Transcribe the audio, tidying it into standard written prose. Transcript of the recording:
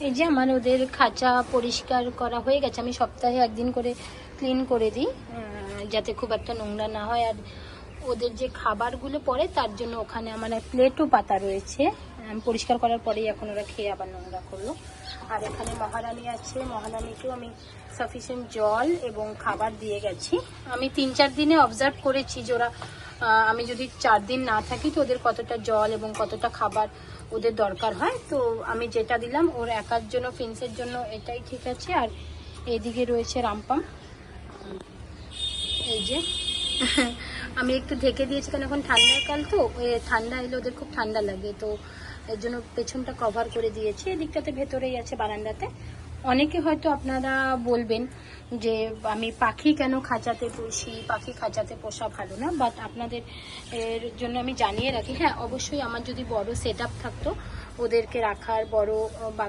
এই যে আমার ওদের খাঁচা পরিষ্কার করা হয়ে গেছে। আমি সপ্তাহে একদিন করে ক্লিন করে দিই, যাতে খুব একটা নোংরা না হয়। আর ওদের যে খাবারগুলো পড়ে তার জন্য ওখানে আমার প্লেটও পাতা রয়েছে, পরিষ্কার করার পরেই এখন ওরা খেয়ে আবার নোংরা করলো। আর এখানে মহারানী আছে, মহারানীকেও আমি সাফিসিয়েন্ট জল এবং খাবার দিয়ে গেছি। আমি 3-4 দিনে অবজার্ভ করেছি যে ওরা, আমি যদি 4 দিন না থাকি তো ওদের কতটা জল এবং কতটা খাবার ওদের দরকার হয়। তো আমি যেটা দিলাম ওর একার জন্য, ফিন্সের জন্য এটাই ঠিক আছে। আর এইদিকে রয়েছে রামপাম, এই যে আমি একটু ঢেকে দিয়েছি কারণ এখন ঠান্ডার কাল তো, ঠান্ডা এলে ওদের খুব ঠান্ডা লাগে, তো এর জন্য পেছনটা কভার করে দিয়েছি। এদিকটাতে ভেতরেই আছে বারান্দাতে। অনেকে হয়তো আপনারা বলবেন যে আমি পাখি কেন খাঁচাতে পুষি, পাখি খাঁচাতে পোষা ভালো না, বাট আপনাদের এর জন্য আমি জানিয়ে রাখি, হ্যাঁ অবশ্যই আমার যদি বড় সেট আপ থাকতো ওদেরকে রাখার, বড়